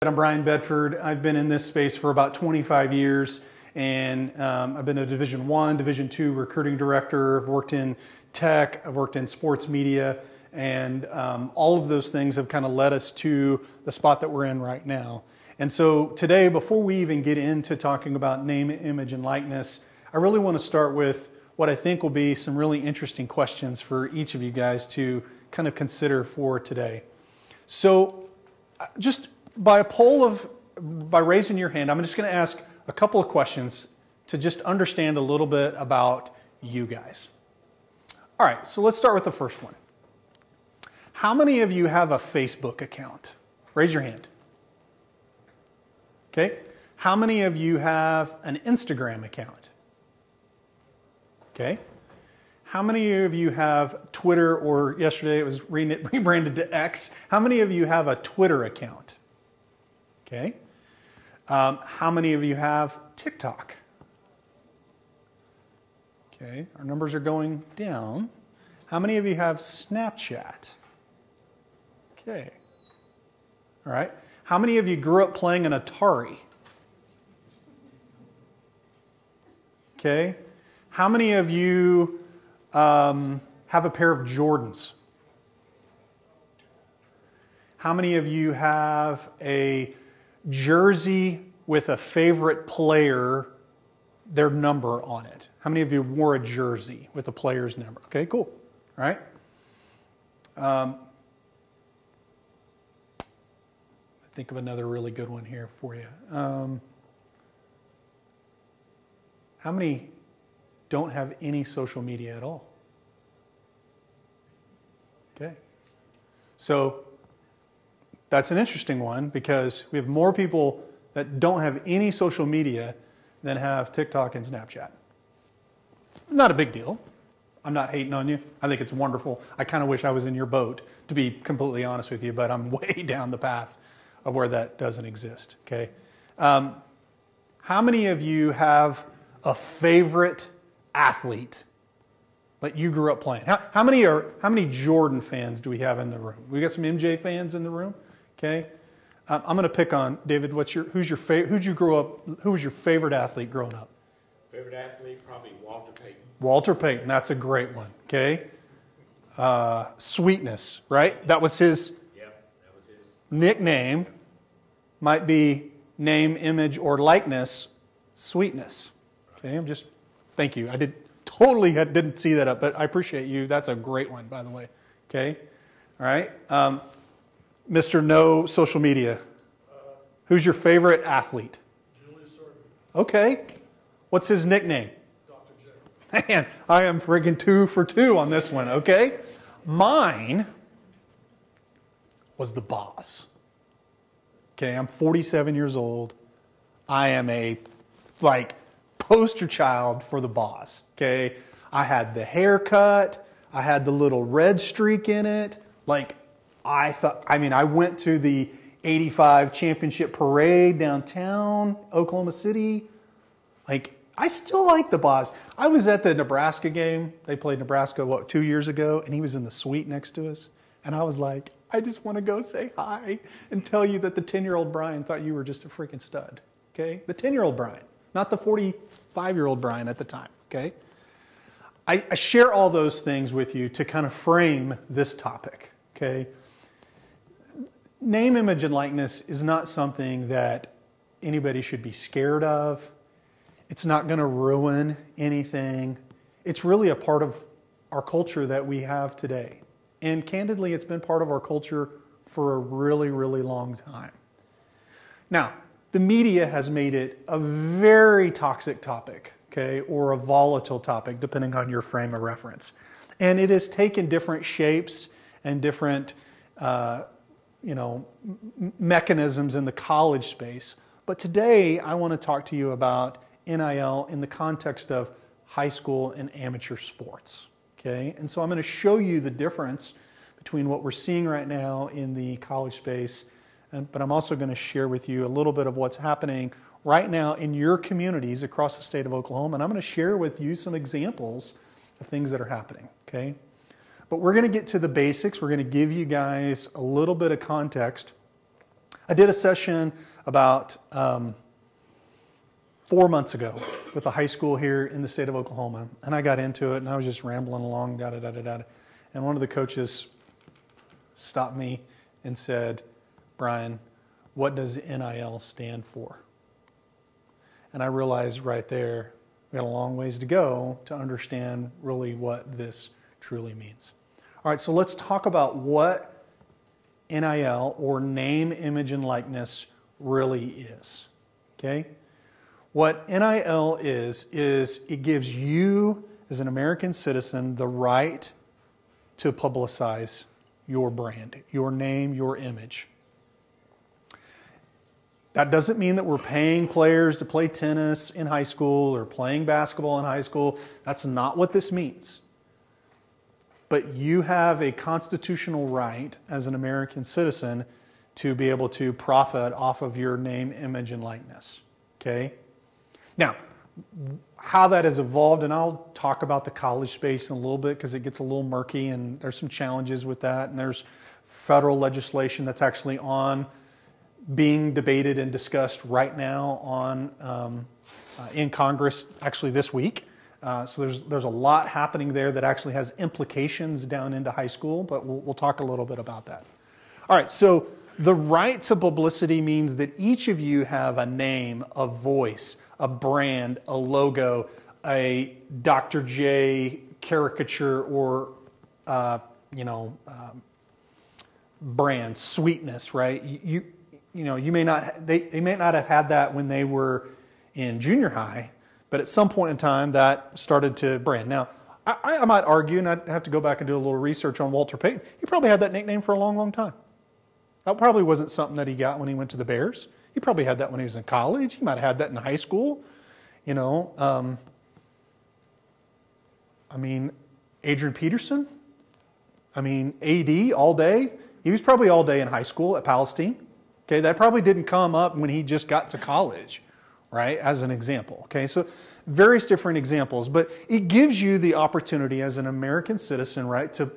I'm Brian Bedford. I've been in this space for about 25 years, and I've been a Division I, Division II recruiting director. I've worked in tech, I've worked in sports media, and all of those things have kind of led us to the spot that we're in right now. And so today, before we even get into talking about name, image, and likeness, I really want to start with what I think will be some really interesting questions for each of you guys to kind of consider for today. So just by raising your hand, I'm just going to ask a couple of questions to just understand a little bit about you guys. All right, so let's start with the first one. How many of you have a Facebook account? Raise your hand. Okay. How many of you have an Instagram account? Okay. How many of you have Twitter, or yesterday it was rebranded to X? How many of you have a Twitter account? Okay. How many of you have TikTok? Okay, our numbers are going down. How many of you have Snapchat? Okay. All right. How many of you grew up playing an Atari? Okay. How many of you have a pair of Jordans? How many of you have a jersey with a favorite player, their number on it? How many of you wore a jersey with a player's number? Okay, cool. All right. Think of another really good one here for you. How many don't have any social media at all? Okay. So that's an interesting one, because we have more people that don't have any social media than have TikTok and Snapchat. Not a big deal. I'm not hating on you. I think it's wonderful. I kind of wish I was in your boat, to be completely honest with you, but I'm way down the path of where that doesn't exist. Okay. How many of you have a favorite athlete that you grew up playing? How many Jordan fans do we have in the room? We got some MJ fans in the room. Okay. I'm going to pick on David. Who was your favorite athlete growing up? Favorite athlete, probably Walter Payton. Walter Payton. That's a great one. Okay. Sweetness, right? That was his. Yep, that was his nickname. Might be name, image, or likeness. Sweetness. Okay. Thank you. I didn't see that up, but I appreciate you. That's a great one, by the way. Okay. All right. Mr. No Social Media. Who's your favorite athlete? Julius Erving. Okay. What's his nickname? Dr. J. Man, I am friggin' 2 for 2 on this one, okay? Mine was the boss. Okay, I'm 47 years old. I am a, poster child for the boss, okay? I had the haircut. I had the little red streak in it. I went to the 85 championship parade downtown, Oklahoma City. I still like the boss. I was at the Nebraska game. They played Nebraska, 2 years ago? And he was in the suite next to us. And I was like, I just want to go say hi and tell you that the 10-year-old Brian thought you were just a freaking stud. Okay? The 10-year-old Brian, not the 45-year-old Brian at the time. Okay? I share all those things with you to kind of frame this topic. Okay? Name, image, and likeness is not something that anybody should be scared of. It's not going to ruin anything. It's really a part of our culture that we have today. And candidly, it's been part of our culture for a really, really long time. Now, the media has made it a very toxic topic, okay, or a volatile topic, depending on your frame of reference. And it has taken different shapes and different mechanisms in the college space. But today, I want to talk to you about NIL in the context of high school and amateur sports. Okay, and so I'm going to show you the difference between what we're seeing right now in the college space, but I'm also going to share with you a little bit of what's happening right now in your communities across the state of Oklahoma, and I'm going to share with you some examples of things that are happening. Okay. But we're going to get to the basics. We're going to give you guys a little bit of context I did a session about 4 months ago with a high school here in the state of Oklahoma, and I got into it, and I was just rambling along, da-da-da-da-da, and one of the coaches stopped me and said, Brian, what does NIL stand for? And I realized right there, we got a long ways to go to understand really what this truly means. All right, so let's talk about what NIL, or name, image, and likeness, really is. Okay? What NIL is it gives you, as an American citizen, the right to publicize your brand, your name, your image. That doesn't mean that we're paying players to play tennis in high school or playing basketball in high school. That's not what this means. But you have a constitutional right as an American citizen to be able to profit off of your name, image, and likeness. Okay? Now, how that has evolved, and I'll talk about the college space in a little bit because it gets a little murky and there's some challenges with that. And there's federal legislation that's actually being debated and discussed right now in Congress, actually this week. So there's a lot happening there that actually has implications down into high school, but we'll talk a little bit about that. All right, so the right to publicity means that each of you have a name, a voice, a brand, a logo, a Dr. J caricature, or brand, sweetness, right? You may not, they may not have had that when they were in junior high, but at some point in time that started to brand. Now, I might argue, and I'd have to go back and do a little research on Walter Payton, he probably had that nickname for a long, long time. That probably wasn't something that he got when he went to the Bears. He probably had that when he was in college. He might have had that in high school. Adrian Peterson. AD all day. He was probably all day in high school at Palestine. Okay, that probably didn't come up when he just got to college, right, as an example. Okay, so various different examples, but it gives you the opportunity as an American citizen, right, to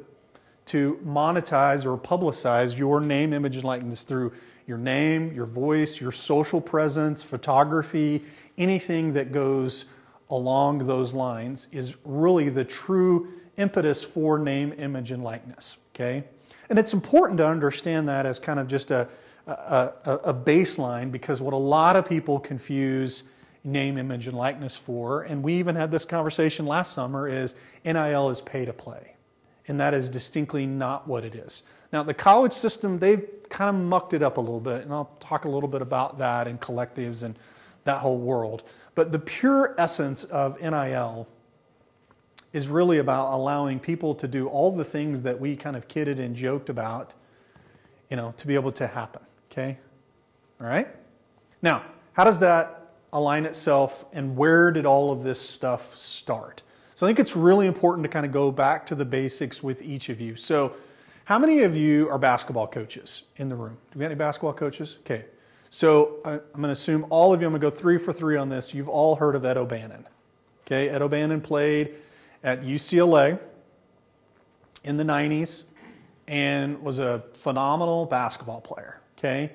monetize or publicize your name, image, and likeness through your name, your voice, your social presence, photography, anything that goes along those lines is really the true impetus for name, image, and likeness. Okay, and it's important to understand that as kind of just a baseline, because what a lot of people confuse name, image, and likeness for, and we even had this conversation last summer, is NIL is pay to play. And that is distinctly not what it is. Now, the college system, they've kind of mucked it up a little bit, and I'll talk a little bit about that and collectives and that whole world. But the pure essence of NIL is really about allowing people to do all the things that we kind of kidded and joked about, to be able to happen. Okay? All right? Now, how does that align itself, and where did all of this stuff start? So I think it's really important to kind of go back to the basics with each of you. So how many of you are basketball coaches in the room? Do we have any basketball coaches? Okay. So I'm going to assume all of you, I'm going to go 3 for 3 on this. You've all heard of Ed O'Bannon. Okay, Ed O'Bannon played at UCLA in the 90s and was a phenomenal basketball player. Okay.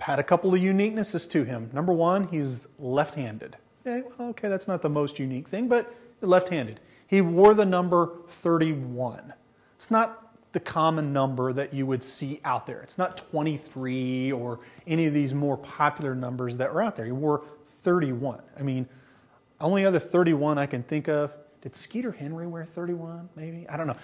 Had a couple of uniquenesses to him. Number one, he's left-handed. Okay, that's not the most unique thing, but left-handed. He wore the number 31. It's not the common number that you would see out there. It's not 23 or any of these more popular numbers that were out there. He wore 31. Only other 31 I can think of. Did Skeeter Henry wear 31, maybe? I don't know.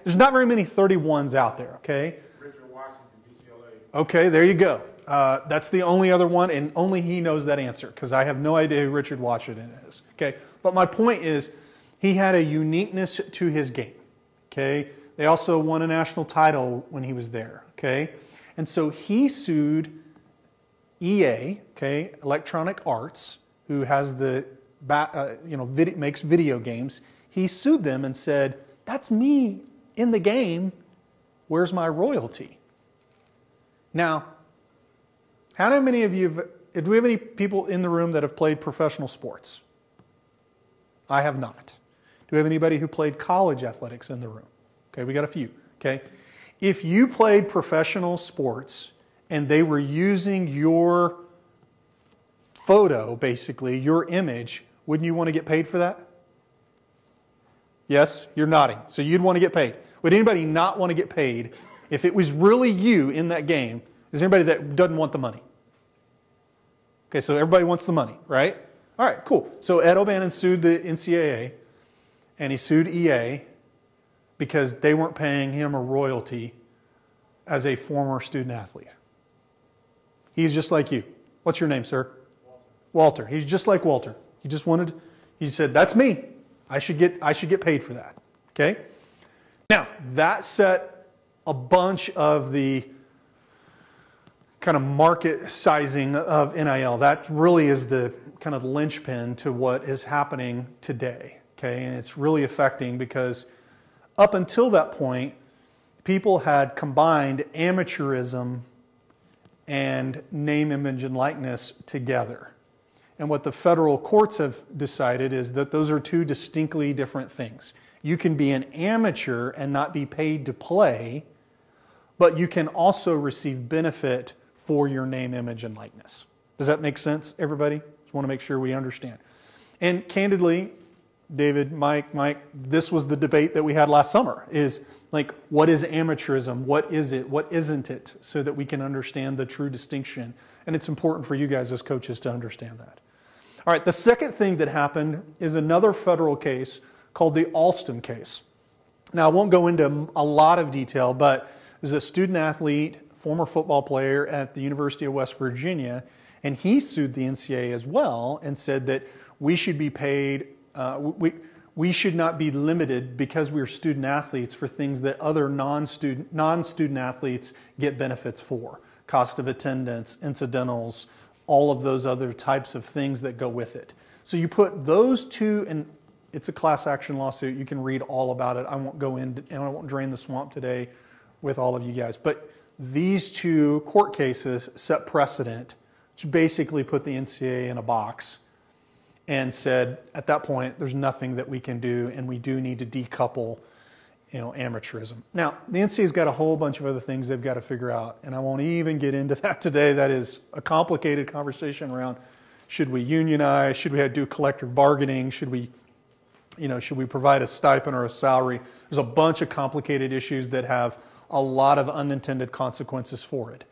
There's not very many 31s out there, okay? Richard Washington, UCLA. Okay, there you go. That's the only other one, and only he knows that answer, because I have no idea who Richard Washington is. Okay, but my point is, he had a uniqueness to his game. Okay, they also won a national title when he was there. Okay, and so he sued EA, okay, Electronic Arts, who has makes video games. He sued them and said, "That's me in the game. Where's my royalty?" Now, how many of you do we have any people in the room that have played professional sports? I have not. Do we have anybody who played college athletics in the room? Okay, we got a few. Okay. If you played professional sports and they were using your photo, basically, your image, wouldn't you want to get paid for that? Yes, you're nodding. So you'd want to get paid. Would anybody not want to get paid if it was really you in that game? Is there anybody that doesn't want the money? Okay, so everybody wants the money, right? All right, cool. So Ed O'Bannon sued the NCAA, and he sued EA because they weren't paying him a royalty as a former student athlete. He's just like you. What's your name, sir? Walter. He's just like Walter. He said, that's me. I should get paid for that. Okay? Now, that set a bunch of the kind of market sizing of NIL. That really is the kind of linchpin to what is happening today. Okay? And it's really affecting because up until that point, people had combined amateurism and name, image, and likeness together. And what the federal courts have decided is that those are two distinctly different things. You can be an amateur and not be paid to play, but you can also receive benefit for your name, image, and likeness. Does that make sense, everybody? Just want to make sure we understand. And candidly, David, Mike, this was the debate that we had last summer, is like, what is amateurism? What is it? What isn't it? So that we can understand the true distinction. And it's important for you guys as coaches to understand that. All right, the second thing that happened is another federal case called the Alston case. Now, I won't go into a lot of detail, but there's a student athlete, former football player at the University of West Virginia, and he sued the NCAA as well and said that we should be paid, we should not be limited because we're student athletes for things that other non-student athletes get benefits for. Cost of attendance, incidentals, all of those other types of things that go with it. So you put those two, and it's a class action lawsuit. You can read all about it. I won't go in and I won't drain the swamp today with all of you guys. But these two court cases set precedent to basically put the NCAA in a box and said, at that point, there's nothing that we can do, and we do need to decouple amateurism. Now, the NCAA's got a whole bunch of other things they've got to figure out, and I won't even get into that today. That is a complicated conversation around, should we unionize? Should we do collective bargaining? Should we provide a stipend or a salary? There's a bunch of complicated issues that have a lot of unintended consequences for it.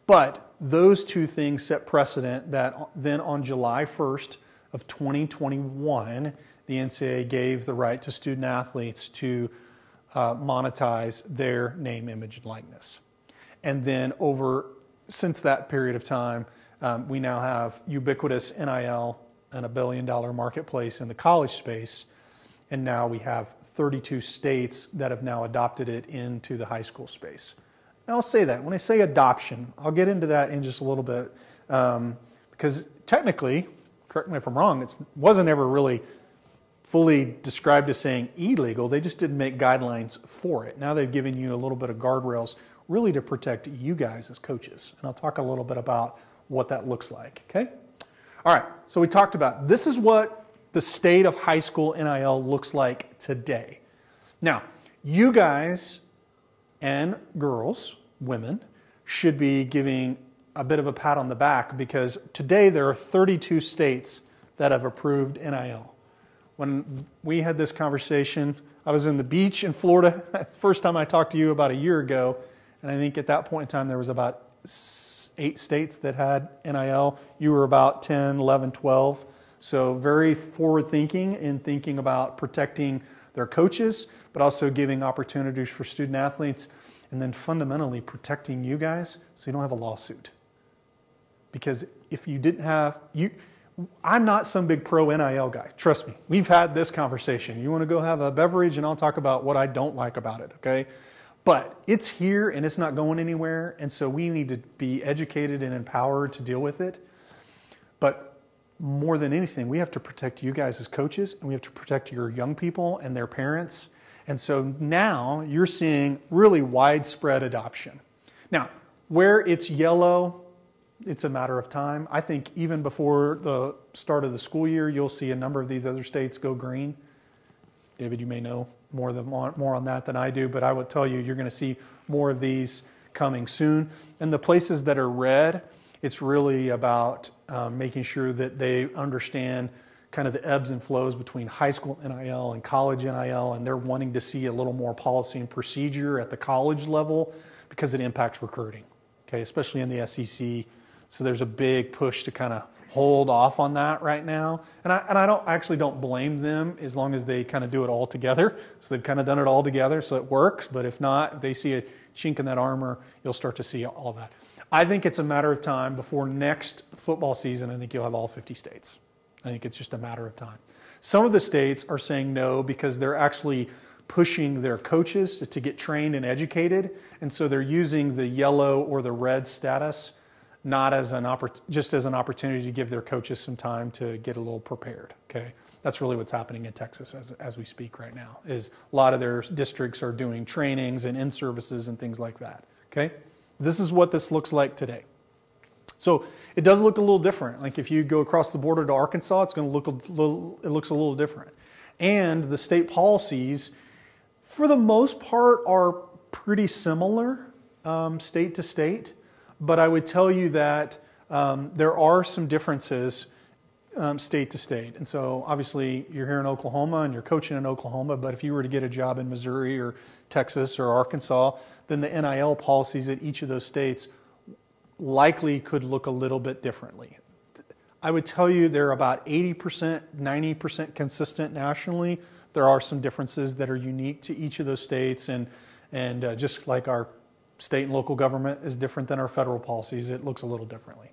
But those two things set precedent that then on July 1st of 2021, the NCAA gave the right to student athletes to monetize their name, image, and likeness. And then since that period of time, we now have ubiquitous NIL and $1 billion marketplace in the college space. And now we have 32 states that have now adopted it into the high school space. Now I'll say that. When I say adoption, I'll get into that in just a little bit. Because technically, correct me if I'm wrong, it wasn't ever really fully described as saying illegal. They just didn't make guidelines for it. Now they've given you a little bit of guardrails really to protect you guys as coaches. And I'll talk a little bit about what that looks like, okay? All right, so we talked about this is what the state of high school NIL looks like today. Now, you guys and girls, women, should be giving a bit of a pat on the back because today there are 32 states that have approved NIL. When we had this conversation, I was in the beach in Florida, first time I talked to you about a year ago, and I think at that point in time there was about 8 states that had NIL. You were about 10, 11, 12. So very forward thinking in thinking about protecting their coaches, but also giving opportunities for student athletes, and then fundamentally protecting you guys so you don't have a lawsuit. Because if you didn't have, I'm not some big pro NIL guy. Trust me. We've had this conversation. You want to go have a beverage and I'll talk about what I don't like about it, okay? But it's here and it's not going anywhere, and so we need to be educated and empowered to deal with it. But more than anything, we have to protect you guys as coaches, and we have to protect your young people and their parents. And so now you're seeing really widespread adoption. Now, where it's yellow, it's a matter of time. I think even before the start of the school year, you'll see a number of these other states go green. David, you may know more on that than I do, but I would tell you you're going to see more of these coming soon. And the places that are red, it's really about making sure that they understand kind of the ebbs and flows between high school NIL and college NIL, and they're wanting to see a little more policy and procedure at the college level because it impacts recruiting, okay, especially in the SEC. So there's a big push to kind of hold off on that right now. And I actually don't blame them as long as they kind of do it all together. So they've kind of done it all together, so it works. But if not, if they see a chink in that armor, you'll start to see all that. I think it's a matter of time before next football season. I think you'll have all 50 states. I think it's just a matter of time. Some of the states are saying no because they're actually pushing their coaches to get trained and educated. And so they're using the yellow or the red status not as just as an opportunity to give their coaches some time to get a little prepared, okay? That's really what's happening in Texas as we speak right now, is a lot of their districts are doing trainings and in-services and things like that, okay? This is what this looks like today. So it does look a little different. Like if you go across the border to Arkansas, it's going to look it looks a little different. And the state policies, for the most part, are pretty similar state to state. But I would tell you that there are some differences state to state. And so obviously you're here in Oklahoma and you're coaching in Oklahoma, but if you were to get a job in Missouri or Texas or Arkansas, then the NIL policies at each of those states likely could look a little bit differently. I would tell you they're about 80%, 90% consistent nationally. There are some differences that are unique to each of those states, and just like our state and local government is different than our federal policies, it looks a little differently.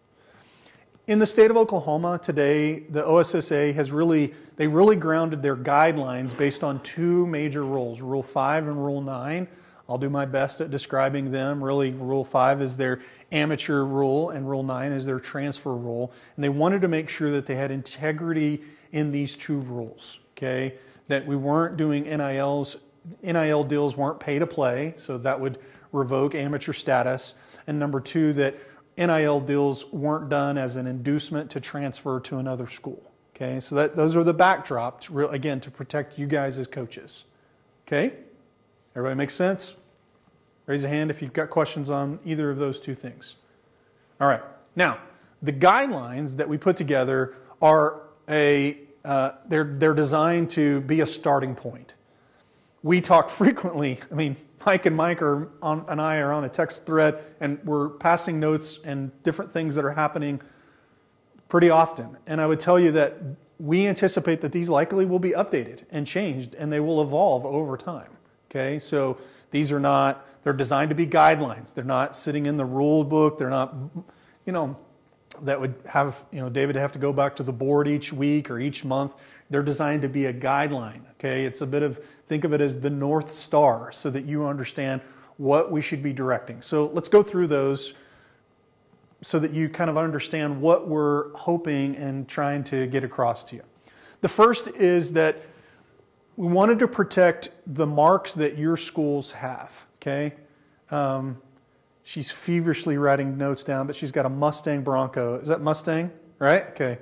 In the state of Oklahoma today, the OSSAA has really grounded their guidelines based on two major rules, Rule 5 and Rule 9. I'll do my best at describing them. Really, Rule 5 is their amateur rule, and Rule 9 is their transfer rule. And they wanted to make sure that they had integrity in these two rules, okay? That we weren't doing NIL deals weren't pay to play, so that would revoke amateur status. And number two, that NIL deals weren't done as an inducement to transfer to another school, okay? So those are the backdrop, again, to protect you guys as coaches, okay? Everybody make sense? Raise a hand if you've got questions on either of those two things. All right. Now, the guidelines that we put together are they're designed to be a starting point. We talk frequently. I mean, Mike and I are on a text thread, and we're passing notes and different things that are happening pretty often. And I would tell you that we anticipate that these likely will be updated and changed, and they will evolve over time. Okay, so these are not, they're designed to be guidelines. They're not sitting in the rule book. They're not, that would have, David have to go back to the board each week or each month. They're designed to be a guideline. Okay, it's a bit of, think of it as the North Star so that you understand what we should be directing. So let's go through those so that you kind of understand what we're hoping and trying to get across to you. The first is that we wanted to protect the marks that your schools have, okay? She's feverishly writing notes down, but she's got a Mustang Bronco. Is that Mustang, right? Okay.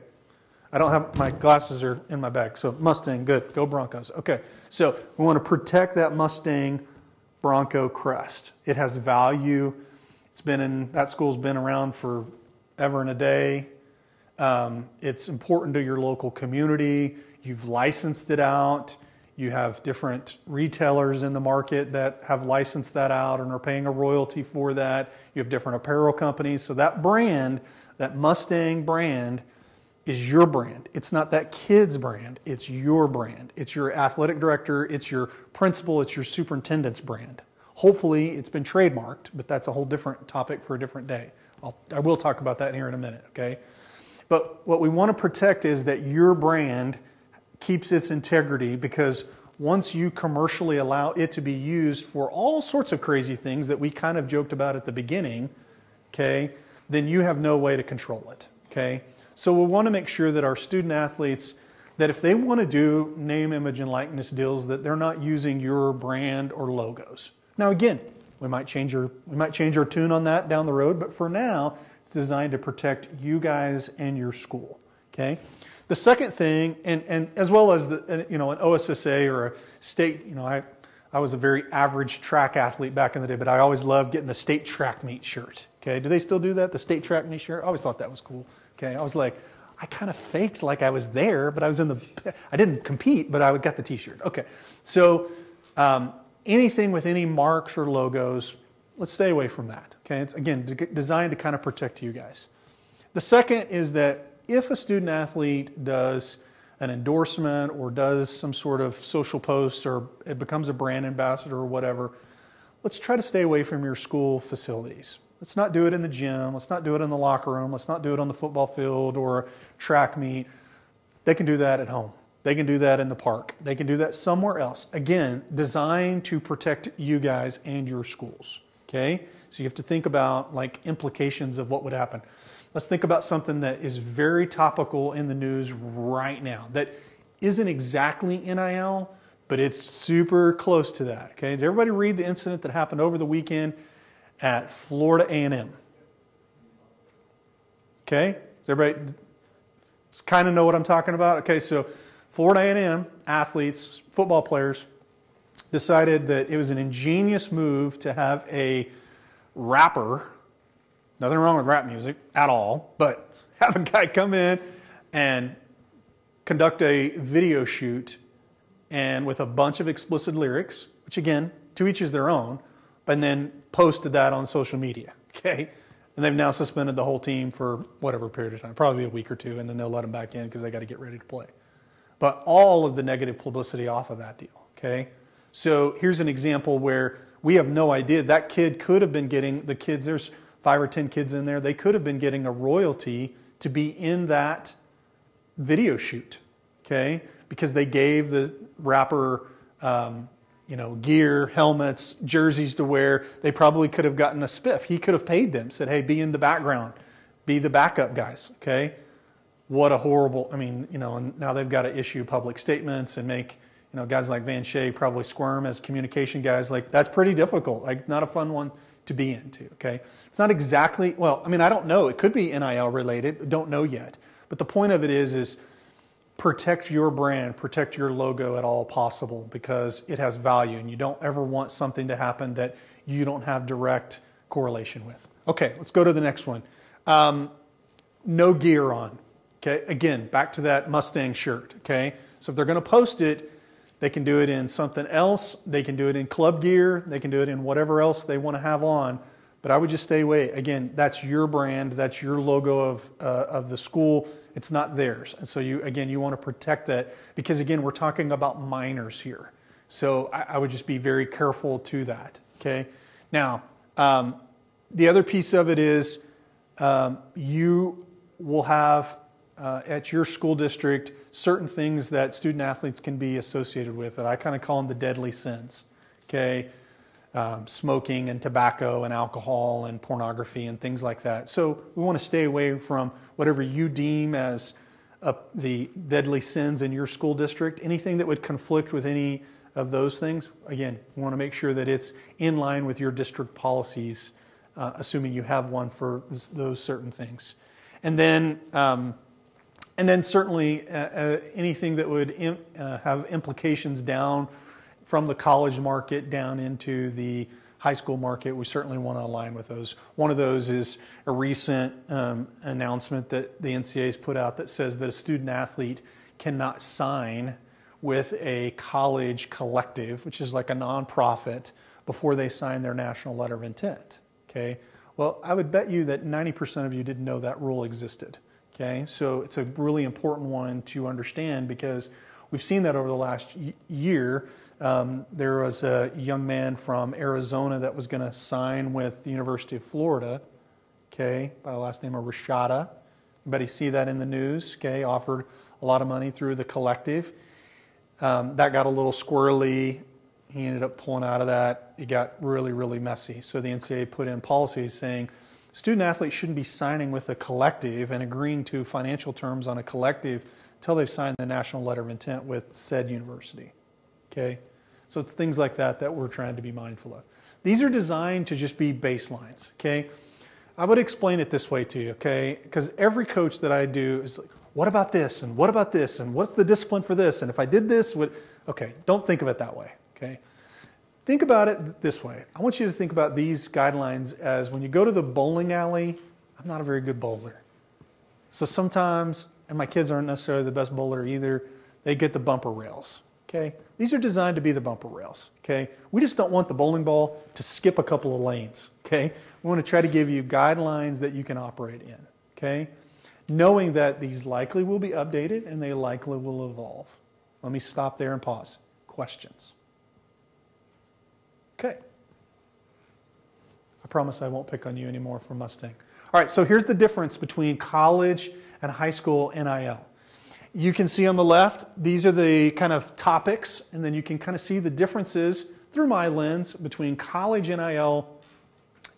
I don't have, my glasses are in my bag, so Mustang, good. Go Broncos. Okay, so we want to protect that Mustang Bronco crest. It has value. That school's been around forever and a day. It's important to your local community. You've licensed it out. You have different retailers in the market that have licensed that out and are paying a royalty for that. You have different apparel companies. So that brand, that Mustang brand, is your brand. It's not that kid's brand. It's your brand. It's your athletic director. It's your principal. It's your superintendent's brand. Hopefully it's been trademarked, but that's a whole different topic for a different day. I will talk about that here in a minute, okay? But what we want to protect is that your brand keeps its integrity, because once you commercially allow it to be used for all sorts of crazy things that we kind of joked about at the beginning, okay, then you have no way to control it, okay? So we want to make sure that our student athletes, that if they want to do name, image, and likeness deals, that they're not using your brand or logos. Now again, we might change our tune on that down the road, but for now, it's designed to protect you guys and your school, okay? The second thing, and as well as an OSSAA or a state, I was a very average track athlete back in the day, but I always loved getting the state track meet shirt. Okay, do they still do that? The state track meet shirt? I always thought that was cool. Okay, I was like, I kind of faked like I was there, but I was I didn't compete, but I got the t-shirt. Okay, so anything with any marks or logos, let's stay away from that. Okay, it's again designed to kind of protect you guys. The second is that if a student athlete does an endorsement or does some sort of social post or it becomes a brand ambassador or whatever, let's try to stay away from your school facilities. Let's not do it in the gym. Let's not do it in the locker room. Let's not do it on the football field or track meet. They can do that at home. They can do that in the park. They can do that somewhere else. Again, designed to protect you guys and your schools. Okay? So you have to think about like implications of what would happen. Let's think about something that is very topical in the news right now that isn't exactly NIL, but it's super close to that. Okay? Did everybody read the incident that happened over the weekend at Florida A&M? Okay? Does everybody kind of know what I'm talking about? Okay, so Florida A&M athletes, football players, decided that it was an ingenious move to have a rapper, nothing wrong with rap music at all, but have a guy come in and conduct a video shoot and with a bunch of explicit lyrics, which again, to each is their own, and then posted that on social media, okay? And they've now suspended the whole team for whatever period of time, probably a week or two, and then they'll let them back in because they got to get ready to play. But all of the negative publicity off of that deal, okay? So here's an example where we have no idea. That kid could have been getting, the kids, there's 5 or 10 kids in there, they could have been getting a royalty to be in that video shoot, okay? Because they gave the rapper, gear, helmets, jerseys to wear. They probably could have gotten a spiff. He could have paid them, said, hey, be in the background, be the backup guys, okay? What a horrible, and now they've got to issue public statements and make, guys like Van Shea probably squirm as communication guys. Like, that's pretty difficult, like not a fun one to be into, okay? It's not exactly, I don't know. It could be NIL related. Don't know yet. But the point of it is protect your brand, protect your logo at all possible because it has value and you don't ever want something to happen that you don't have direct correlation with. Okay, let's go to the next one. No gear on. Okay, again, back to that Mustang shirt. Okay, so if they're going to post it, they can do it in something else. They can do it in club gear. They can do it in whatever else they want to have on. But I would just stay away. Again, that's your brand. That's your logo of the school. It's not theirs. And so you want to protect that because, again, we're talking about minors here. So I would just be very careful to that. Okay. Now, the other piece of it is you will have at your school district certain things that student athletes can be associated with. And I kind of call them the deadly sins. Okay. Smoking and tobacco and alcohol and pornography and things like that. So we want to stay away from whatever you deem as the deadly sins in your school district. Anything that would conflict with any of those things, again, we want to make sure that it's in line with your district policies, assuming you have one for those certain things. And then certainly anything that would have implications down from the college market down into the high school market, we certainly want to align with those. One of those is a recent announcement that the NCAA has put out that says that a student athlete cannot sign with a college collective, which is like a nonprofit, before they sign their national letter of intent. Okay. Well, I would bet you that 90% of you didn't know that rule existed. Okay. So it's a really important one to understand because we've seen that over the last year. There was a young man from Arizona that was going to sign with the University of Florida, okay, by the last name of Rashada. Anybody see that in the news? Okay, offered a lot of money through the collective. That got a little squirrely. He ended up pulling out of that. It got really, really messy. So the NCAA put in policies saying student athletes shouldn't be signing with a collective and agreeing to financial terms on a collective until they've signed the national letter of intent with said university. Okay, so it's things like that that we're trying to be mindful of. These are designed to just be baselines. Okay, I would explain it this way to you. Okay, because every coach that I do is like, what about this and what about this and what's the discipline for this and if I did this, would okay? Don't think of it that way. Okay, think about it this way. I want you to think about these guidelines as when you go to the bowling alley, I'm not a very good bowler. So sometimes, and my kids aren't necessarily the best bowler either, they get the bumper rails. Okay? These are designed to be the bumper rails. Okay? We just don't want the bowling ball to skip a couple of lanes. Okay? We want to try to give you guidelines that you can operate in. Okay? Knowing that these likely will be updated and they likely will evolve. Let me stop there and pause. Questions? Okay. I promise I won't pick on you anymore for Mustang. All right, so here's the difference between college and high school NIL. You can see on the left, these are the kind of topics, and then you can kind of see the differences through my lens between college NIL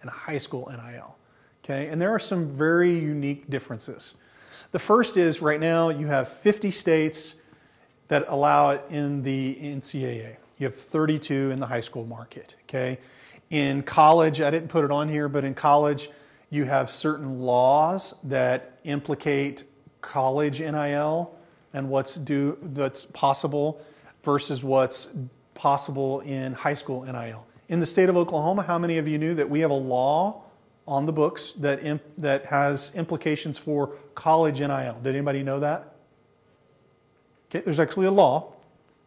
and high school NIL. Okay, and there are some very unique differences. The first is right now you have 50 states that allow it in the NCAA. You have 32 in the high school market. Okay, in college, I didn't put it on here, but in college, you have certain laws that implicate college NIL and that's possible versus what's possible in high school NIL. In the state of Oklahoma, how many of you knew that we have a law on the books that has implications for college NIL? Did anybody know that? Okay, there's actually a law.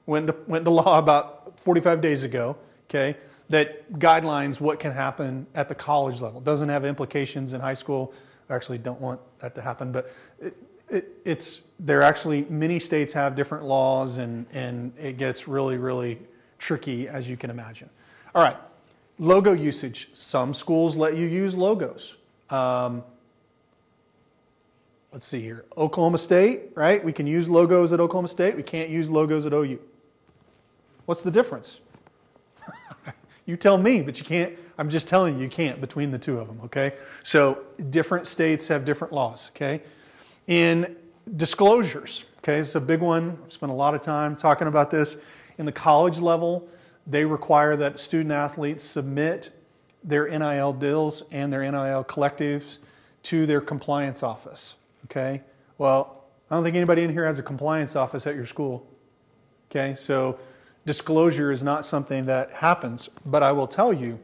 Went into law about 45 days ago. Okay, that guidelines what can happen at the college level. It doesn't have implications in high school. I actually don't want that to happen, but many states have different laws, and it gets really, really tricky, as you can imagine. All right. Logo usage. Some schools let you use logos. Let's see here. Oklahoma State, right? We can use logos at Oklahoma State. We can't use logos at OU. What's the difference? You tell me, but you can't. I'm just telling you, you can't between the two of them, okay? So different states have different laws, okay? In disclosures, okay, this is a big one. I've spent a lot of time talking about this. In the college level, they require that student athletes submit their NIL deals and their NIL collectives to their compliance office. Okay? Well, I don't think anybody in here has a compliance office at your school. Okay? So disclosure is not something that happens. But I will tell you,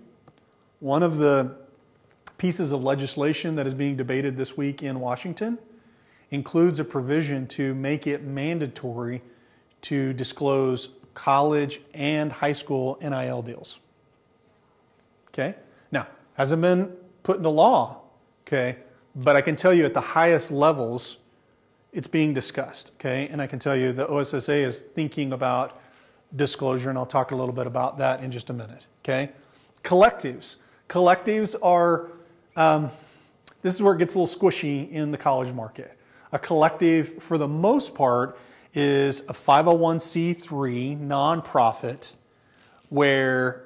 one of the pieces of legislation that is being debated this week in Washington includes a provision to make it mandatory to disclose college and high school NIL deals. Okay? Now, hasn't been put into law, okay? But I can tell you at the highest levels, it's being discussed, okay? And I can tell you the OSSAA is thinking about disclosure, and I'll talk a little bit about that in just a minute, okay? Collectives. Collectives are, this is where it gets a little squishy in the college market. A collective, for the most part, is a 501c3 nonprofit where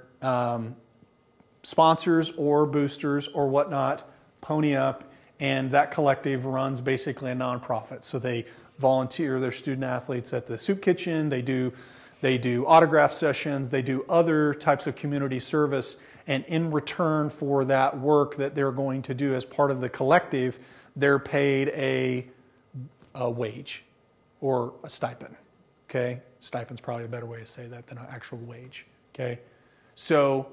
sponsors or boosters or whatnot pony up, and that collective runs basically a nonprofit. So they volunteer their student athletes at the soup kitchen, they do autograph sessions, they do other types of community service, and in return for that work that they're going to do as part of the collective, they're paid a wage or a stipend, okay? Stipend's probably a better way to say that than an actual wage, okay? So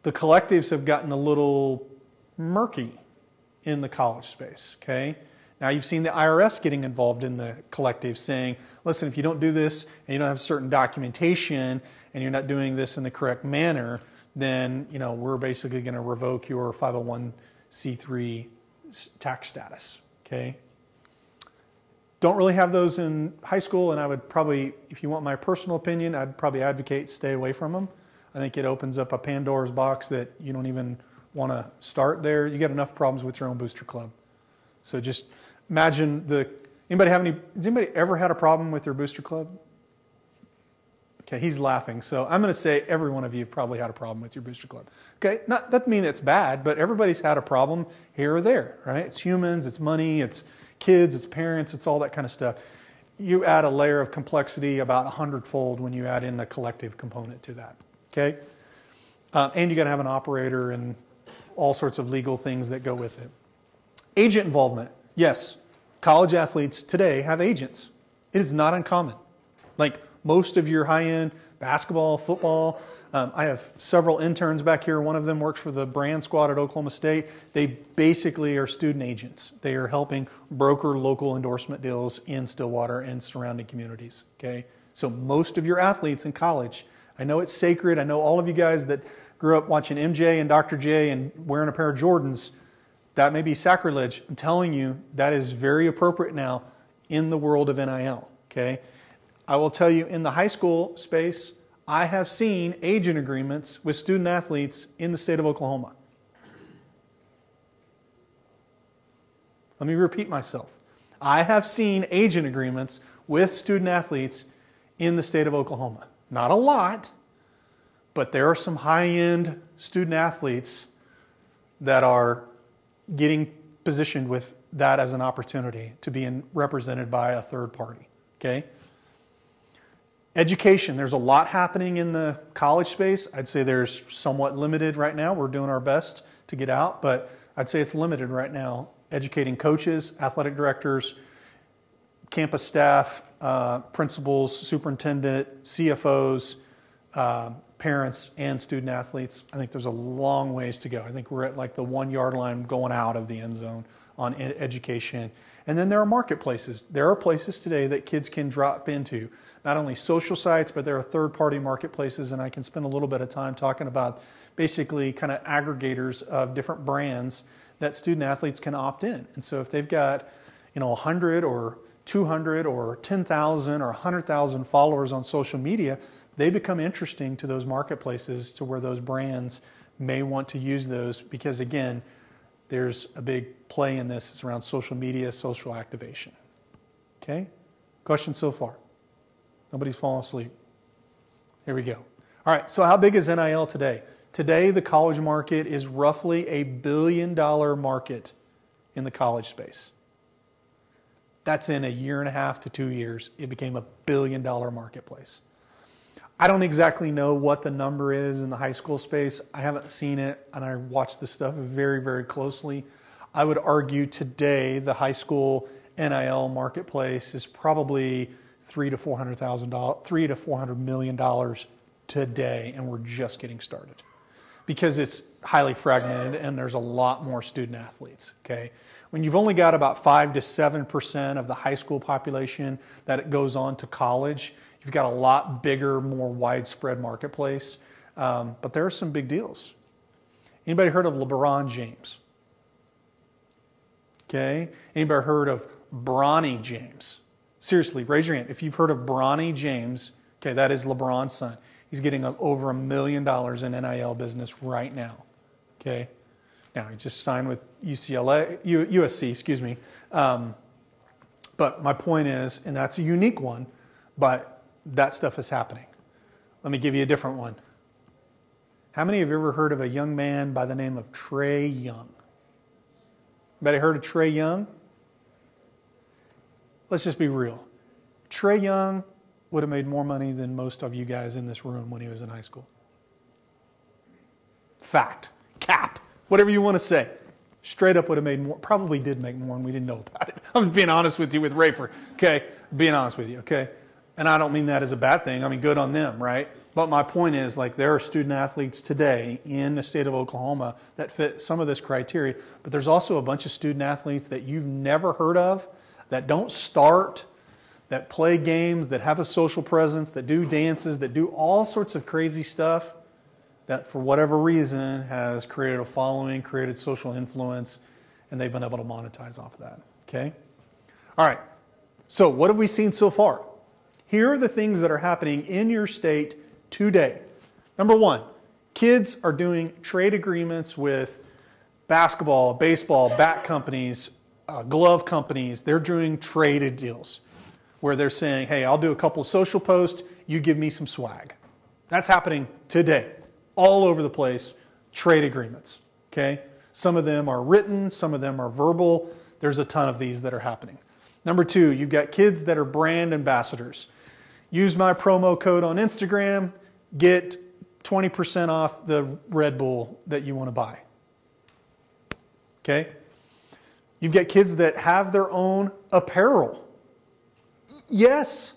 the collectives have gotten a little murky in the college space, okay? Now you've seen the IRS getting involved in the collective saying, listen, if you don't do this and you don't have certain documentation and you're not doing this in the correct manner, then, you know, we're basically going to revoke your 501c3 tax status, okay? Don't really have those in high school, and I would probably, if you want my personal opinion, I'd probably advocate stay away from them. I think it opens up a Pandora's box that you don't even want to start there. You get enough problems with your own booster club. So just imagine has anybody ever had a problem with their booster club? Okay, he's laughing. So I'm going to say every one of you probably had a problem with your booster club. Okay, not doesn't mean it's bad, but everybody's had a problem here or there, right? It's humans, it's money, it's kids, it's parents, it's all that kind of stuff. You add a layer of complexity about 100-fold when you add in the collective component to that, okay? And you got to have an operator and all sorts of legal things that go with it. Agent involvement. Yes, college athletes today have agents. It is not uncommon. Like most of your high-end basketball, football, I have several interns back here. One of them works for the brand squad at Oklahoma State. They basically are student agents. They are helping broker local endorsement deals in Stillwater and surrounding communities. Okay, so most of your athletes in college, I know it's sacred. I know all of you guys that grew up watching MJ and Dr. J and wearing a pair of Jordans, that may be sacrilege. I'm telling you, that is very appropriate now in the world of NIL. Okay, I will tell you, in the high school space, I have seen agent agreements with student athletes in the state of Oklahoma. Let me repeat myself. I have seen agent agreements with student athletes in the state of Oklahoma. Not a lot, but there are some high-end student athletes that are getting positioned with that as an opportunity to be represented by a third party. Okay? Education, there's a lot happening in the college space. I'd say there's somewhat limited right now. We're doing our best to get out, but I'd say it's limited right now. Educating coaches, athletic directors, campus staff, principals, superintendent, CFOs, parents, and student athletes. I think there's a long ways to go. I think we're at like the 1 yard line going out of the end zone on education. And then there are marketplaces. There are places today that kids can drop into. Not only social sites, but there are third-party marketplaces, and I can spend a little bit of time talking about basically kind of aggregators of different brands that student athletes can opt in. And so if they've got 100 or 200 or 10,000 or 100,000 followers on social media, they become interesting to those marketplaces to where those brands may want to use those because, again, there's a big play in this. It's around social media, social activation. Okay? Questions so far? Nobody's falling asleep. Here we go. All right, so how big is NIL today? Today, the college market is roughly $1 billion market in the college space. That's in 1.5 to 2 years. It became $1 billion marketplace. I don't exactly know what the number is in the high school space. I haven't seen it, and I watch this stuff very, very closely. I would argue today the high school NIL marketplace is probably $300 to $400 million today, and we're just getting started because it's highly fragmented and there's a lot more student athletes. Okay, when you've only got about 5 to 7% of the high school population that it goes on to college, you've got a lot bigger, more widespread marketplace. But there are some big deals. Anybody heard of LeBron James? Okay, anybody heard of Bronny James? Seriously, raise your hand. If you've heard of Bronny James, okay, that is LeBron's son. He's getting over $1 million in NIL business right now. Okay, now he just signed with USC, excuse me. But my point is, and that's a unique one, but that stuff is happening. Let me give you a different one. How many of you have ever heard of a young man by the name of Trae Young? Anybody heard of Trae Young? Let's just be real. Trae Young would have made more money than most of you guys in this room when he was in high school. Fact. Cap. Whatever you want to say. Straight up would have made more. Probably did make more and we didn't know about it. I'm being honest with you with Rafer. Okay? Being honest with you. Okay? And I don't mean that as a bad thing. I mean, good on them, right? But my point is, like, there are student athletes today in the state of Oklahoma that fit some of this criteria. But there's also a bunch of student athletes that you've never heard of, that don't start, that play games, that have a social presence, that do dances, that do all sorts of crazy stuff that for whatever reason has created a following, created social influence, and they've been able to monetize off of that. Okay? All right. So what have we seen so far? Here are the things that are happening in your state today. Number one, kids are doing trade agreements with basketball, baseball, bat companies, glove companies. They're doing traded deals where they're saying, hey, I'll do a couple of social posts, you give me some swag. That's happening today, all over the place, trade agreements, okay? Some of them are written, some of them are verbal. There's a ton of these that are happening. Number two, you've got kids that are brand ambassadors. Use my promo code on Instagram, get 20% off the Red Bull that you want to buy, okay? You've got kids that have their own apparel. Yes.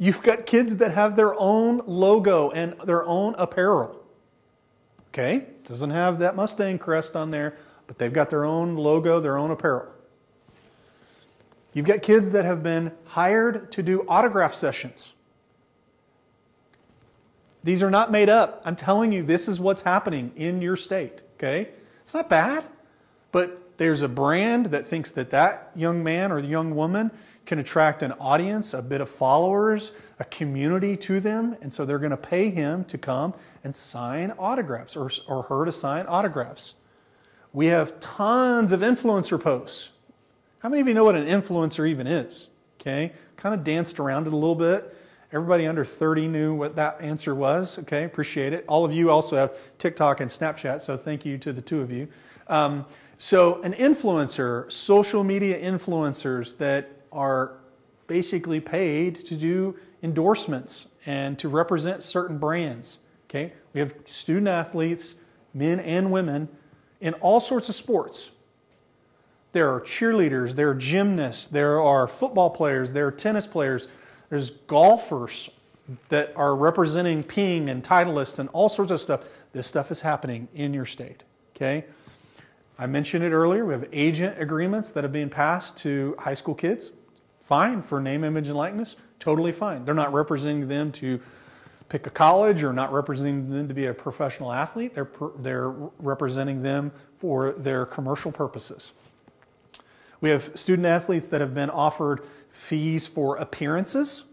You've got kids that have their own logo and their own apparel. Okay? Doesn't have that Mustang crest on there, but they've got their own logo, their own apparel. You've got kids that have been hired to do autograph sessions. These are not made up. I'm telling you, this is what's happening in your state. Okay? It's not bad, but there's a brand that thinks that that young man or young woman can attract an audience, a bit of followers, a community to them, and so they're going to pay him to come and sign autographs or her to sign autographs. We have tons of influencer posts. How many of you know what an influencer even is? Okay, kind of danced around it a little bit. Everybody under 30 knew what that answer was. Okay, appreciate it. All of you also have TikTok and Snapchat, so thank you to the two of you. So an influencer, social media influencers that are basically paid to do endorsements and to represent certain brands. Okay, we have student athletes, men and women, in all sorts of sports. There are cheerleaders, there are gymnasts, there are football players, there are tennis players, there's golfers that are representing Ping and Titleist and all sorts of stuff. This stuff is happening in your state. Okay, I mentioned it earlier. We have agent agreements that are being passed to high school kids. Fine for name, image, and likeness. Totally fine. They're not representing them to pick a college or not representing them to be a professional athlete. They're representing them for their commercial purposes. We have student athletes that have been offered fees for appearances.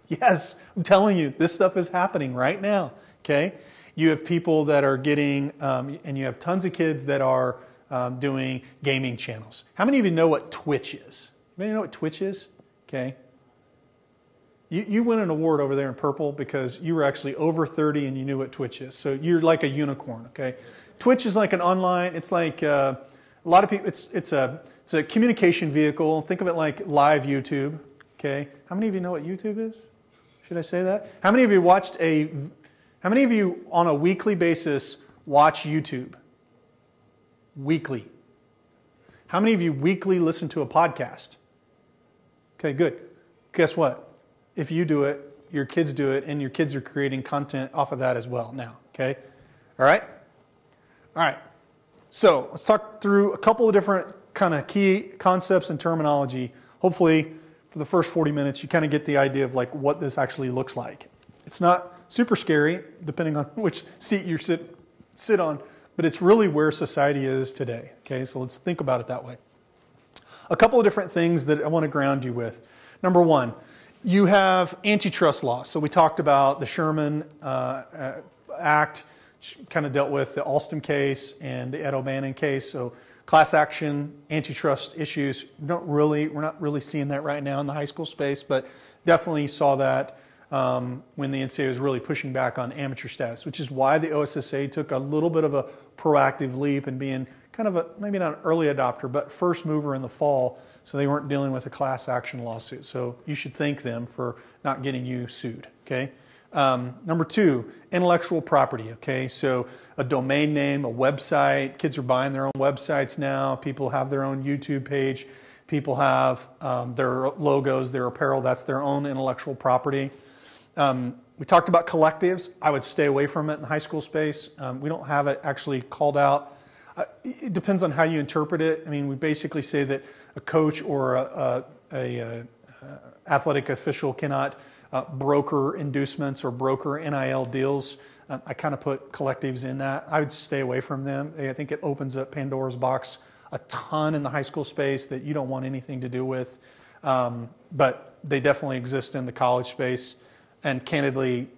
Yes, I'm telling you, this stuff is happening right now. Okay, you have people that are getting, and you have tons of kids that are doing gaming channels. How many of you know what Twitch is? Anybody know what Twitch is? Okay. You win an award over there in purple because you were actually over 30 and you knew what Twitch is. So you're like a unicorn, okay? Twitch is like an online, it's like a lot of people, it's a communication vehicle. Think of it like live YouTube, okay? How many of you know what YouTube is? Should I say that? How many of you how many of you on a weekly basis watch YouTube? Weekly. How many of you weekly listen to a podcast? Okay, good. Guess what? If you do it, your kids do it, and your kids are creating content off of that as well now, okay? All right? All right. So let's talk through a couple of different kind of key concepts and terminology. Hopefully, for the first 40 minutes, you kind of get the idea of like what this actually looks like. It's not super scary, depending on which seat you sit on, but it's really where society is today, okay? So let's think about it that way. A couple of different things that I want to ground you with. Number one, you have antitrust laws. So we talked about the Sherman Act, kind of dealt with the Alston case and the Ed O'Bannon case. So class action, antitrust issues, we're not really seeing that right now in the high school space, but definitely saw that when the NCAA was really pushing back on amateur status, which is why the OSSAA took a little bit of a proactive leap and being kind of maybe not an early adopter, but first mover in the fall, so they weren't dealing with a class action lawsuit. So you should thank them for not getting you sued, okay? Number two, intellectual property, okay? So a domain name, a website, kids are buying their own websites now, people have their own YouTube page, people have their logos, their apparel, that's their own intellectual property. We talked about collectives. I would stay away from it in the high school space. We don't have it actually called out. It depends on how you interpret it. I mean, we basically say that a coach or a athletic official cannot broker inducements or broker NIL deals. I kind of put collectives in that. I would stay away from them. I think it opens up Pandora's box a ton in the high school space that you don't want anything to do with. But they definitely exist in the college space. And candidly,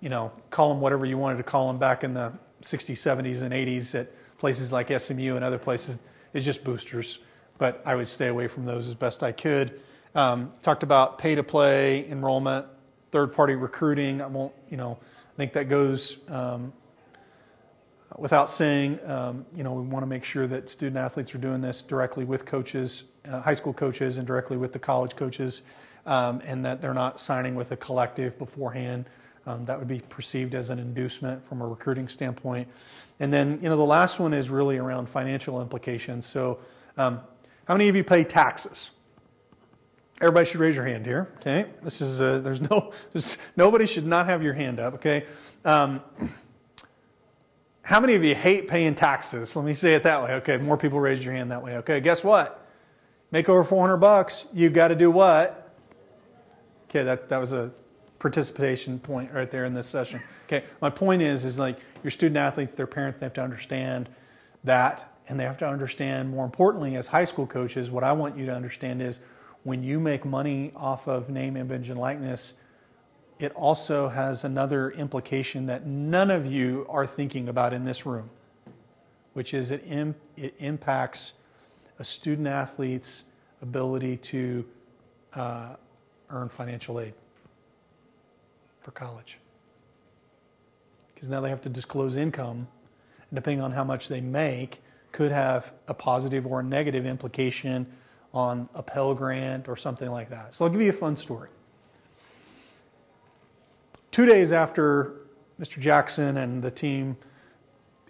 you know, call them whatever you wanted to call them back in the 60s, 70s, and 80s at places like SMU and other places. It's just boosters. But I would stay away from those as best I could. Talked about pay-to-play, enrollment, third-party recruiting. I won't, I think that goes without saying. We want to make sure that student athletes are doing this directly with coaches, high school coaches, and directly with the college coaches, and that they're not signing with a collective beforehand. That would be perceived as an inducement from a recruiting standpoint. And then, the last one is really around financial implications. So, how many of you pay taxes? Everybody should raise your hand here, okay? This is, nobody should not have your hand up, okay? How many of you hate paying taxes? Let me say it that way, okay? More people raised your hand that way, okay? Guess what? Make over $400, you got to do what? Okay, that was a participation point right there in this session. Okay, my point is like your student athletes, their parents, they have to understand that, and they have to understand, more importantly, as high school coaches, what I want you to understand is when you make money off of name, image, and likeness, it also has another implication that none of you are thinking about in this room, which is it impacts a student athlete's ability to earn financial aid for college. Because now they have to disclose income, and depending on how much they make, could have a positive or a negative implication on a Pell Grant or something like that. So I'll give you a fun story. 2 days after Mr. Jackson and the team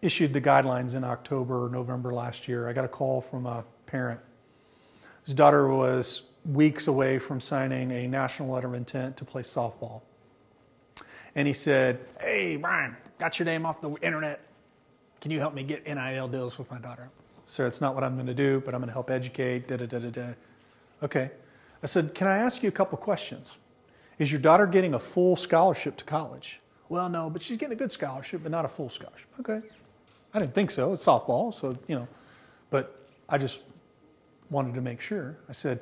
issued the guidelines in October or November last year, I got a call from a parent. His daughter was weeks away from signing a national letter of intent to play softball. And he said, "Hey, Brian, got your name off the internet. Can you help me get NIL deals with my daughter?" So it's not what I'm going to do, but I'm going to help educate, da-da-da-da-da. Okay. I said, "Can I ask you a couple questions? Is your daughter getting a full scholarship to college?" "Well, no, but she's getting a good scholarship, but not a full scholarship." "Okay. I didn't think so. It's softball, so, but I just wanted to make sure." I said,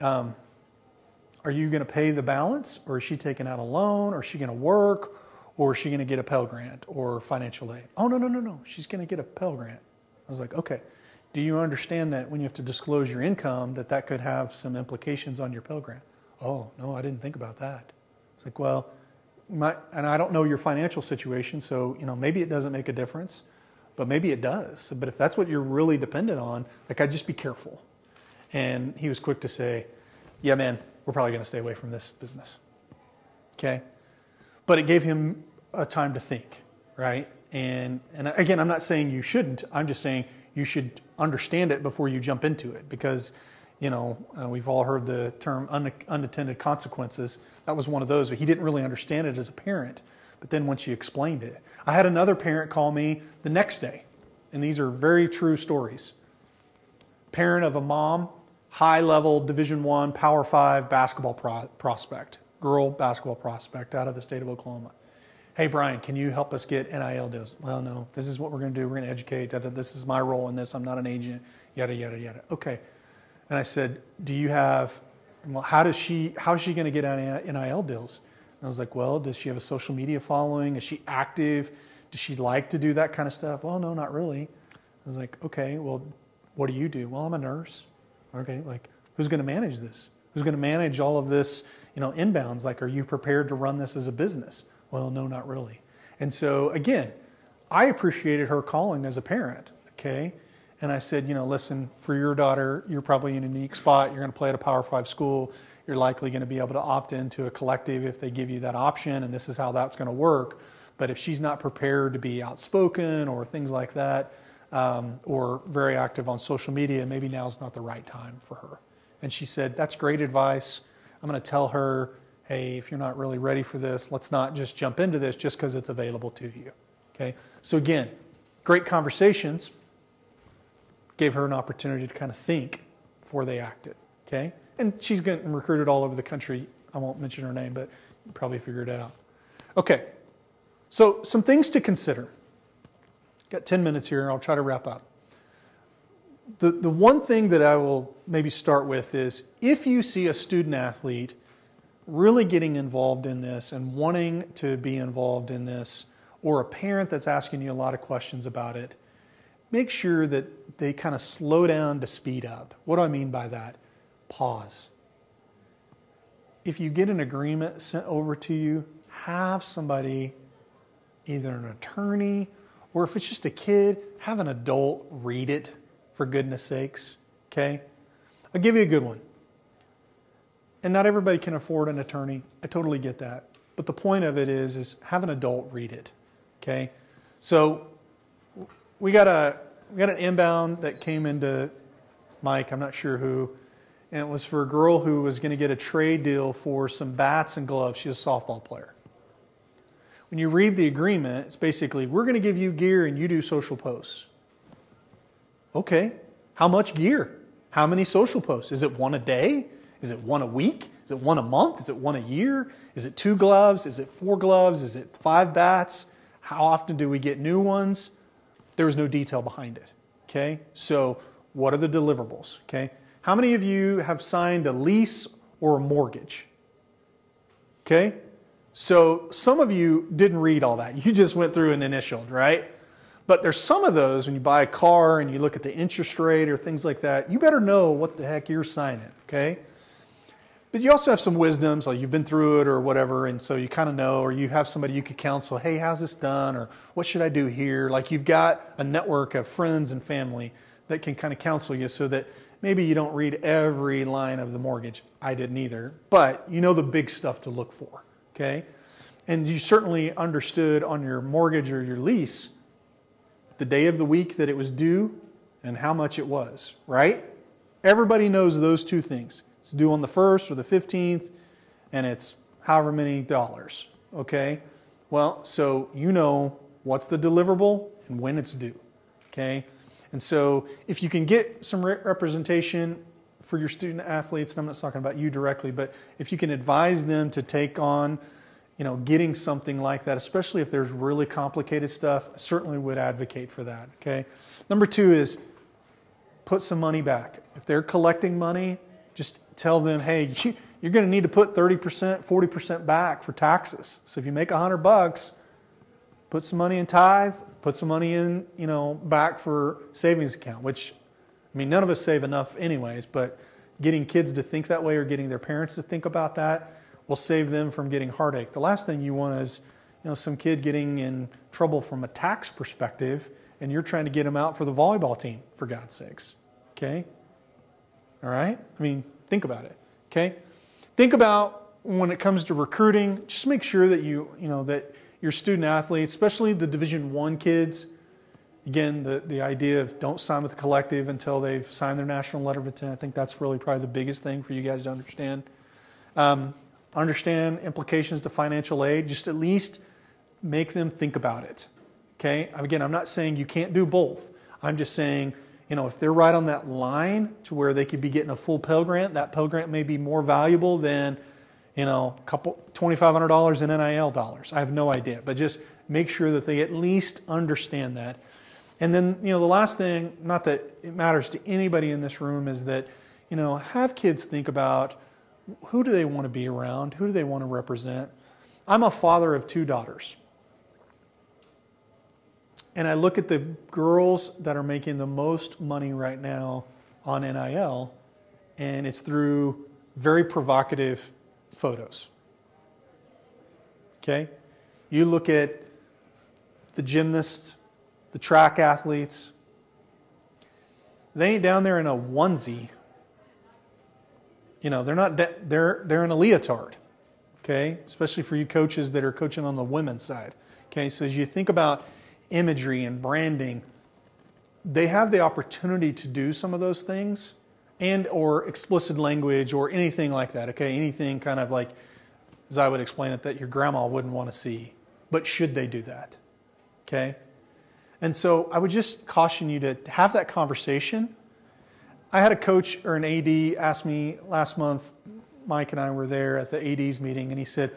"Are you going to pay the balance, or is she taking out a loan, or is she going to work, or is she going to get a Pell Grant or financial aid?" "Oh, no. She's going to get a Pell Grant." I was like, "Okay. Do you understand that when you have to disclose your income, that could have some implications on your Pell Grant?" "Oh, no, I didn't think about that." It's like, "Well, and I don't know your financial situation, so, maybe it doesn't make a difference, but maybe it does. But if that's what you're really dependent on, I'd just be careful." And he was quick to say, "Yeah, man, we're probably going to stay away from this business." Okay? But it gave him a time to think, right? And again, I'm not saying you shouldn't. I'm just saying you should understand it before you jump into it, because, we've all heard the term unintended consequences. That was one of those. He didn't really understand it as a parent, but then once you explained it. I had another parent call me the next day, and these are very true stories. Parent of a mom, high-level Division I, Power 5 basketball prospect, girl basketball prospect out of the state of Oklahoma. "Hey, Brian, can you help us get NIL deals?" "Well, no, this is what we're going to do. We're going to educate. This is my role in this. I'm not an agent, yada, yada, yada." "Okay." And I said, how is she going to get NIL deals? And I was like, "Well, does she have a social media following? Is she active? Does she like to do that kind of stuff?" "Well, no, not really." I was like, "Okay, well, what do you do?" "Well, I'm a nurse." "Okay, who's going to manage this? Who's going to manage all of this, inbounds? Are you prepared to run this as a business?" "Well, no, not really." And so, again, I appreciated her calling as a parent, okay? And I said, "Listen, for your daughter, you're probably in a unique spot. You're going to play at a Power 5 school. You're likely going to be able to opt into a collective if they give you that option, and this is how that's going to work. But if she's not prepared to be outspoken or things like that, or very active on social media, maybe now's not the right time for her." And she said, "That's great advice. I'm going to tell her, hey, if you're not really ready for this, let's not just jump into this just because it's available to you." Okay. So again, great conversations. Gave her an opportunity to kind of think before they acted. Okay. And she's getting recruited all over the country. I won't mention her name, but you probably figure it out. Okay. So some things to consider. Got 10 minutes here, and I'll try to wrap up. The one thing that I will maybe start with is, if you see a student athlete really getting involved in this and wanting to be involved in this, or a parent that's asking you a lot of questions about it, make sure that they kind of slow down to speed up. What do I mean by that? Pause. If you get an agreement sent over to you, have somebody, either an attorney, or if it's just a kid, have an adult read it, for goodness sakes, okay? I'll give you a good one. And not everybody can afford an attorney. I totally get that. But the point of it is have an adult read it, okay? So we got an inbound that came into Mike, I'm not sure who, and it was for a girl who was going to get a trade deal for some bats and gloves. She's a softball player. When you read the agreement, it's basically, we're going to give you gear and you do social posts. Okay, how much gear? How many social posts? Is it one a day? Is it one a week? Is it one a month? Is it one a year? Is it 2 gloves? Is it 4 gloves? Is it 5 bats? How often do we get new ones? There was no detail behind it. Okay, so what are the deliverables? Okay, how many of you have signed a lease or a mortgage? Okay, so some of you didn't read all that. You just went through and initialed, right? But there's some of those when you buy a car and you look at the interest rate or things like that, you better know what the heck you're signing, okay? But you also have some wisdoms, like you've been through it or whatever, and so you kind of know, or you have somebody you could counsel, hey, how's this done? Or what should I do here? Like you've got a network of friends and family that can kind of counsel you so that maybe you don't read every line of the mortgage. I didn't either, but you know the big stuff to look for, okay? And you certainly understood on your mortgage or your lease the day of the week that it was due and how much it was, right? Everybody knows those two things. It's due on the 1st or the 15th, and it's however many dollars, okay? Well, so you know what's the deliverable and when it's due, okay? And so if you can get some representation for your student athletes, and I'm not talking about you directly, but if you can advise them to take on, you know, getting something like that, especially if there's really complicated stuff, I certainly would advocate for that, okay? Number 2 is put some money back. If they're collecting money, just tell them, hey, you're going to need to put 30%, 40% back for taxes. So if you make $100, put some money in tithe, put some money in, you know, back for savings account, which, I mean, none of us save enough anyways, but getting kids to think that way or getting their parents to think about that will save them from getting heartache. The last thing you want is, you know, some kid getting in trouble from a tax perspective and you're trying to get them out for the volleyball team, for God's sakes, okay? All right? I mean, think about it, okay? Think about when it comes to recruiting, just make sure that you know, that your student athletes, especially the Division I kids, again, the idea of don't sign with the collective until they've signed their national letter of intent. I think that's really probably the biggest thing for you guys to understand. Understand implications to financial aid. Just at least make them think about it, okay? Again, I'm not saying you can't do both. I'm just saying, you know, if they're right on that line to where they could be getting a full Pell Grant, that Pell Grant may be more valuable than, you know, $2,500 in NIL dollars. I have no idea, but just make sure that they at least understand that. And then, you know, the last thing, not that it matters to anybody in this room, is that, you know, have kids think about who do they want to be around, who do they want to represent. I'm a father of 2 daughters. And I look at the girls that are making the most money right now on NIL, and it's through very provocative photos. Okay? You look at the gymnasts, the track athletes, they ain't down there in a onesie. You know, they're not, they're in a leotard. Okay? Especially for you coaches that are coaching on the women's side. Okay? So as you think about imagery and branding, they have the opportunity to do some of those things, and or explicit language or anything like that, okay? Anything kind of like, as I would explain it, that your grandma wouldn't want to see. But should they do that? Okay? And so I would just caution you to have that conversation. I had a coach or an AD ask me last month, Mike and I were there at the AD's meeting, and he said,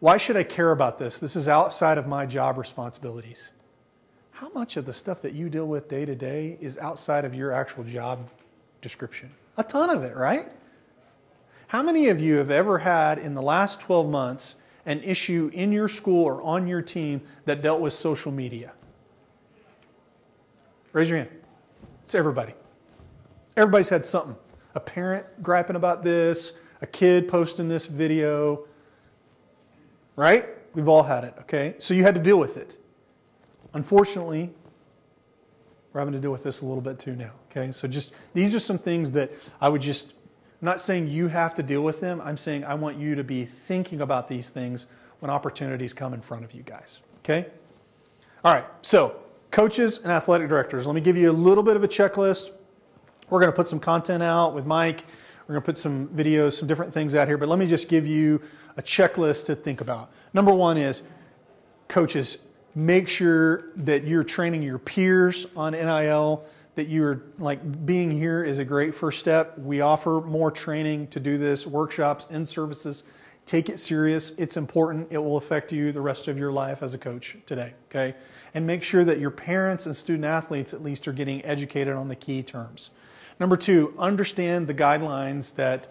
why should I care about this? This is outside of my job responsibilities. How much of the stuff that you deal with day to day is outside of your actual job description? A ton of it, right? How many of you have ever had in the last 12 months an issue in your school or on your team that dealt with social media? Raise your hand. It's everybody. Everybody's had something. A parent griping about this, a kid posting this video, right? We've all had it, okay? So you had to deal with it. Unfortunately, we're having to deal with this a little bit too now, okay? So just, these are some things that I would just, I'm not saying you have to deal with them. I'm saying I want you to be thinking about these things when opportunities come in front of you guys, okay? All right, so coaches and athletic directors, let me give you a little bit of a checklist. We're going to put some content out with Mike. We're going to put some videos, some different things out here, but let me just give you a checklist to think about. Number one is, coaches, make sure that you're training your peers on NIL, that you're like being here is a great first step. We offer more training to do this, workshops and services. Take it serious. It's important. It will affect you the rest of your life as a coach today, okay? And make sure that your parents and student athletes at least are getting educated on the key terms. Number two, understand the guidelines that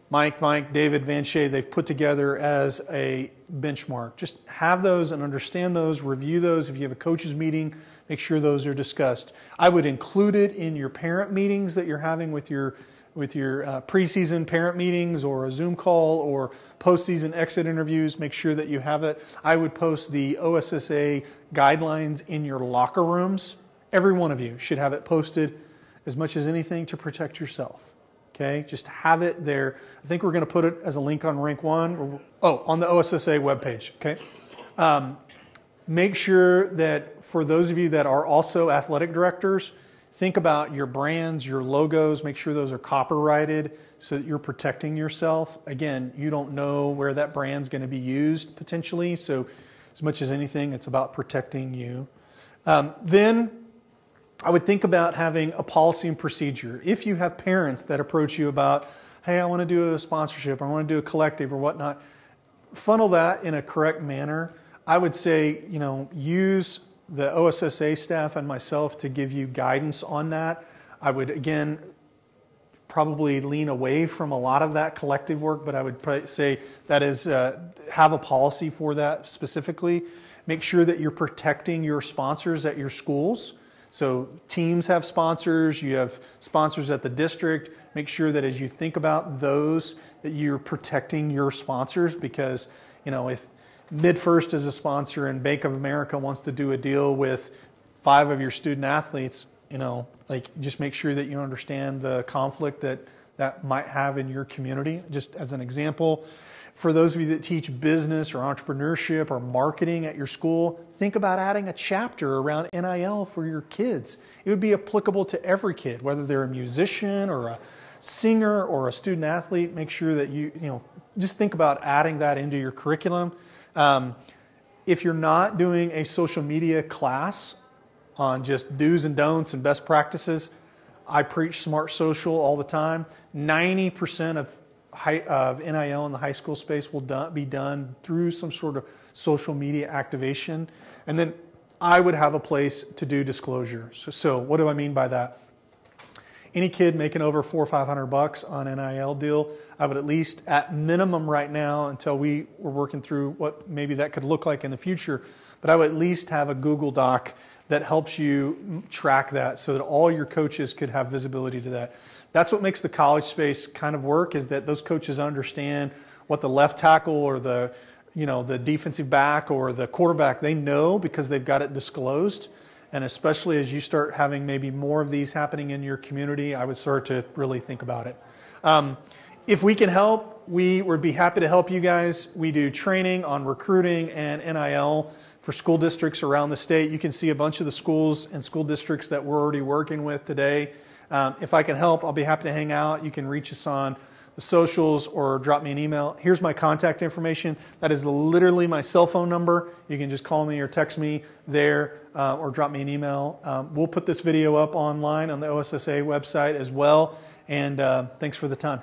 Mike, David, Van Shea, they've put together as a benchmark. Just have those and understand those, review those. If you have a coaches meeting, make sure those are discussed. I would include it in your parent meetings that you're having with your preseason parent meetings or a Zoom call or postseason exit interviews. Make sure that you have it. I would post the OSSAA guidelines in your locker rooms. Every one of you should have it posted as much as anything to protect yourself. Okay, just have it there. I think we're going to put it as a link on Rank 1. On the OSSAA webpage. Okay. Make sure that for those of you that are also athletic directors, think about your brands, your logos. Make sure those are copyrighted so that you're protecting yourself. Again, you don't know where that brand's going to be used potentially. So as much as anything, it's about protecting you. Then I would think about having a policy and procedure. If you have parents that approach you about, hey, I want to do a sponsorship, I want to do a collective or whatnot, funnel that in a correct manner. I would say, use the OSSAA staff and myself to give you guidance on that. I would, again, probably lean away from a lot of that collective work, but I would say that is, have a policy for that specifically. Make sure that you're protecting your sponsors at your schools. So teams have sponsors, you have sponsors at the district. Make sure that as you think about those, that you're protecting your sponsors, because, if MidFirst is a sponsor and Bank of America wants to do a deal with 5 of your student athletes, just make sure that you understand the conflict that might have in your community. Just as an example, for those of you that teach business or entrepreneurship or marketing at your school, think about adding a chapter around NIL for your kids. It would be applicable to every kid, whether they're a musician or a singer or a student athlete. Make sure that you just think about adding that into your curriculum. If you're not doing a social media class on just do's and don'ts and best practices, I preach smart social all the time. 90% of NIL in the high school space will be done through some sort of social media activation. And then I would have a place to do disclosure. So what do I mean by that? Any kid making over $400 or $500 on an NIL deal, I would at least, at minimum right now, until we were working through what maybe that could look like in the future, but I would at least have a Google Doc that helps you track that so that all your coaches could have visibility to that. That's what makes the college space kind of work, is that those coaches understand what the left tackle or the defensive back or the quarterback, they know because they've got it disclosed. And especially as you start having maybe more of these happening in your community, I would start to really think about it. If we can help, we would be happy to help you guys. We do training on recruiting and NIL for school districts around the state. You can see a bunch of the schools and school districts that we're already working with today. If I can help, I'll be happy to hang out. You can reach us on the socials or drop me an email. Here's my contact information. That is literally my cell phone number. You can just call me or text me there or drop me an email. We'll put this video up online on the OSSAA website as well. And thanks for the time.